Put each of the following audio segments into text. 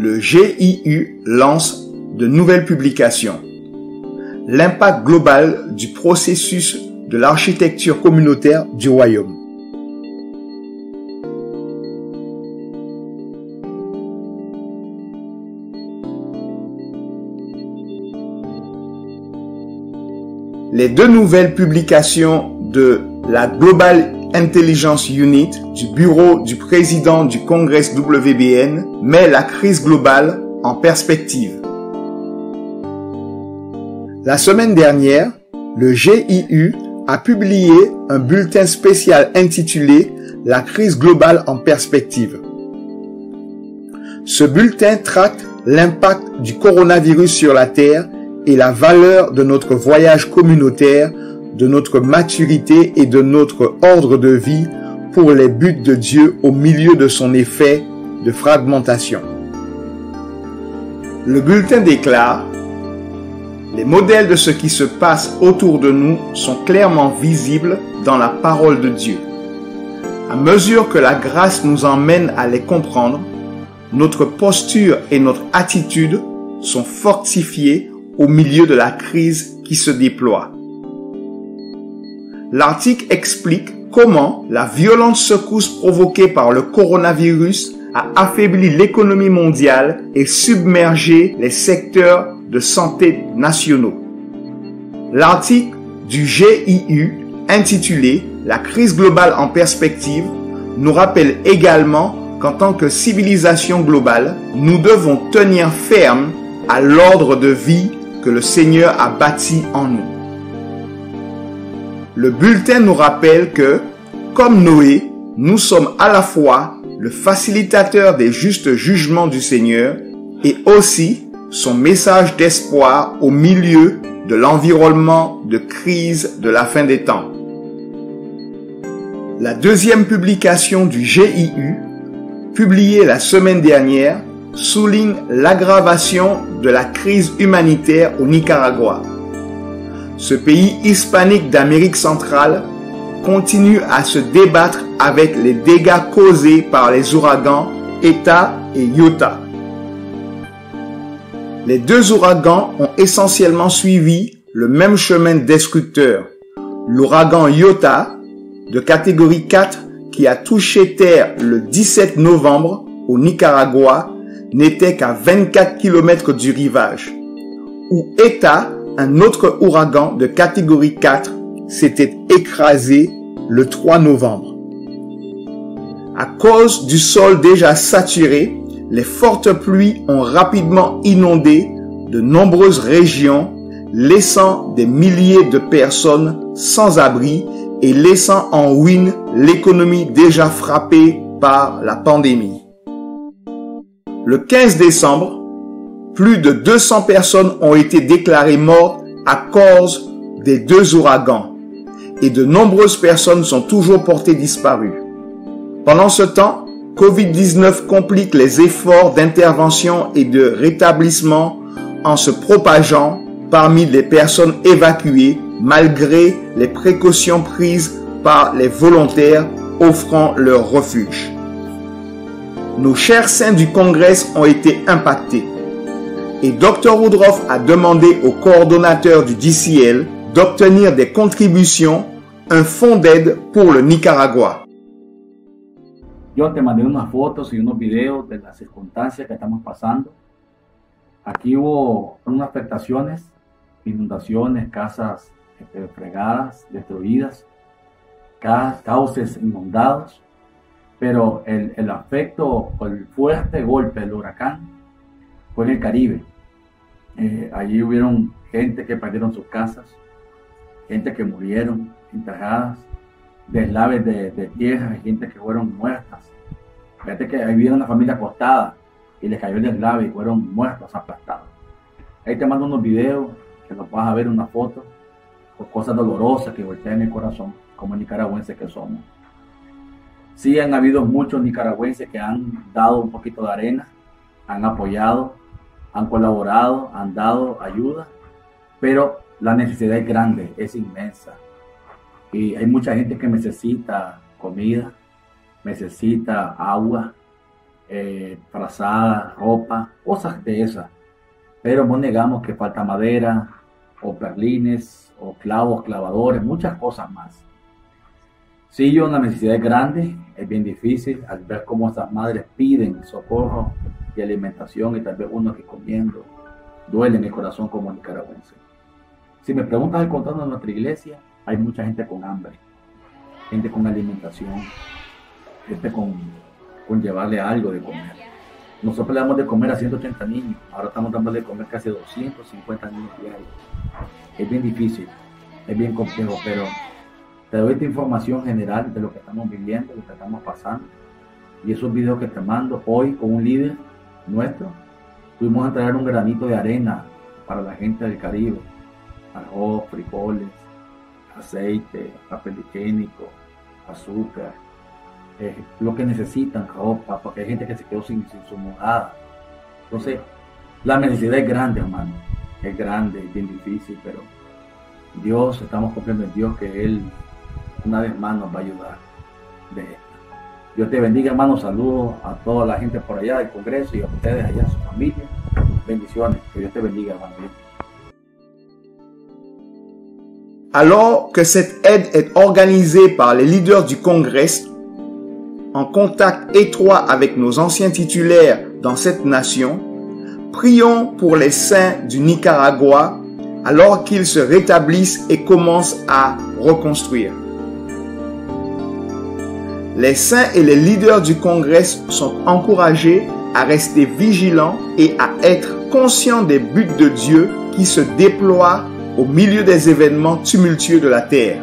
le GIU lance de nouvelles publications. L'impact global du processus de l'architecture communautaire du royaume. Les deux nouvelles publications de la Global Intelligence Unit du bureau du président du Congrès WBN met la crise globale en perspective. La semaine dernière, le GIU a publié un bulletin spécial intitulé « La crise globale en perspective ». Ce bulletin traque l'impact du coronavirus sur la Terre et la valeur de notre voyage communautaire, de notre maturité et de notre ordre de vie pour les buts de Dieu au milieu de son effet de fragmentation. Le bulletin déclare: les modèles de ce qui se passe autour de nous sont clairement visibles dans la parole de Dieu. À mesure que la grâce nous emmène à les comprendre, notre posture et notre attitude sont fortifiées au milieu de la crise qui se déploie. L'article explique comment la violente secousse provoquée par le coronavirus a affaibli l'économie mondiale et submergé les secteurs de santé nationaux. L'article du GIU, intitulé « La crise globale en perspective », nous rappelle également qu'en tant que civilisation globale, nous devons tenir ferme à l'ordre de vie que le Seigneur a bâti en nous. Le bulletin nous rappelle que, comme Noé, nous sommes à la fois le facilitateur des justes jugements du Seigneur et aussi son message d'espoir au milieu de l'environnement de crise de la fin des temps. La deuxième publication du GIU, publiée la semaine dernière, souligne l'aggravation de la crise humanitaire au Nicaragua. Ce pays hispanique d'Amérique centrale continue à se débattre avec les dégâts causés par les ouragans Eta et Iota. Les deux ouragans ont essentiellement suivi le même chemin destructeur. L'ouragan Iota, de catégorie 4, qui a touché terre le 17 novembre au Nicaragua, n'était qu'à 24 km du rivage, où Eta, un autre ouragan de catégorie 4, s'était écrasé le 3 novembre. À cause du sol déjà saturé, les fortes pluies ont rapidement inondé de nombreuses régions, laissant des milliers de personnes sans abri et laissant en ruine l'économie déjà frappée par la pandémie. Le 15 décembre, plus de 200 personnes ont été déclarées mortes à cause des deux ouragans et de nombreuses personnes sont toujours portées disparues. Pendant ce temps, Covid-19 complique les efforts d'intervention et de rétablissement en se propageant parmi les personnes évacuées malgré les précautions prises par les volontaires offrant leur refuge. Nos chers saints du Congrès ont été impactés et Dr Woodruff a demandé au coordonnateur du DCL d'obtenir des contributions, un fonds d'aide pour le Nicaragua. Yo te mandé unas fotos y unos videos de las circunstancias que estamos pasando. Aquí hubo unas afectaciones, inundaciones, casas fregadas, destruidas, cauces inundados, pero el afecto o el fuerte golpe del huracán fue en el Caribe. Allí hubieron gente que perdieron sus casas, gente que murieron enterradas, deslaves de tierra, gente que fueron muertas. Fíjate que ahí vieron una familia acostada y les cayó el deslave y fueron muertos, aplastados. Ahí te mando unos videos que los vas a ver, una foto, por cosas dolorosas que voltean el corazón, como nicaragüenses que somos. Sí han habido muchos nicaragüenses que han dado un poquito de arena, han apoyado, han colaborado, han dado ayuda, pero la necesidad es grande, es inmensa. Y hay mucha gente que necesita comida, necesita agua, frazadas, ropa, cosas de esas. Pero no negamos que falta madera, o perlines, o clavos, clavadores, muchas cosas más. Sí, yo una necesidad grande, es bien difícil al ver cómo estas madres piden socorro y alimentación y tal vez uno que comiendo, duele en el corazón como nicaragüense. Si me preguntas al contorno de nuestra iglesia, hay mucha gente con hambre, gente con alimentación, gente con llevarle algo de comer. Nosotros le damos de comer a 180 niños, ahora estamos dándole de comer casi a 250 niños diarios. Es bien difícil, es bien complejo, pero te doy esta información general de lo que estamos viviendo, de lo que estamos pasando. Y esos videos que te mando hoy con un líder nuestro, tuvimos a traer un granito de arena para la gente del Caribe. Arroz, frijoles, aceite, papel higiénico, azúcar, lo que necesitan, ropa, porque hay gente que se quedó sin su morada. Entonces, la necesidad es grande, hermano. Es grande, es bien difícil, pero Dios, estamos confiando en Dios que Él una vez más nos va a ayudar de esto. Dios te bendiga, hermano. Saludos a toda la gente por allá del Congreso y a ustedes allá, a su familia. Bendiciones. Que Dios te bendiga, hermano. Alors que cette aide est organisée par les leaders du Congrès, en contact étroit avec nos anciens titulaires dans cette nation, prions pour les saints du Nicaragua alors qu'ils se rétablissent et commencent à reconstruire. Les saints et les leaders du Congrès sont encouragés à rester vigilants et à être conscients des buts de Dieu qui se déploient au milieu des événements tumultueux de la terre.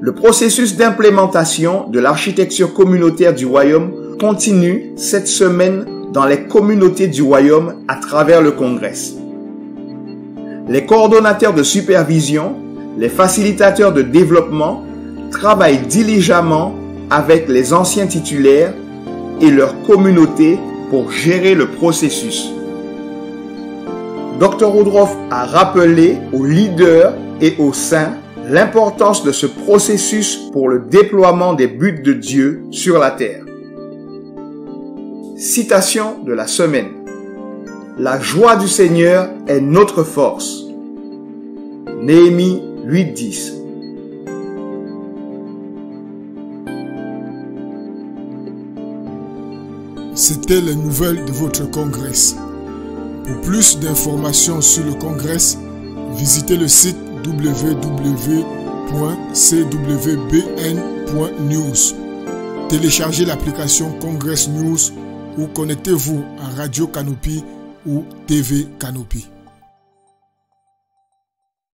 Le processus d'implémentation de l'architecture communautaire du Royaume continue cette semaine dans les communautés du Royaume à travers le Congrès. Les coordonnateurs de supervision, les facilitateurs de développement travaillent diligemment avec les anciens titulaires et leur communauté pour gérer le processus. Dr. Woodruff a rappelé aux leaders et aux saints l'importance de ce processus pour le déploiement des buts de Dieu sur la terre. Citation de la semaine. La joie du Seigneur est notre force. Néhémie 8:10. C'était les nouvelles de votre congrès. Pour plus d'informations sur le congrès, visitez le site www.cwbn.news. Téléchargez l'application Congress News ou connectez-vous à Radio Canopy ou TV Canopy.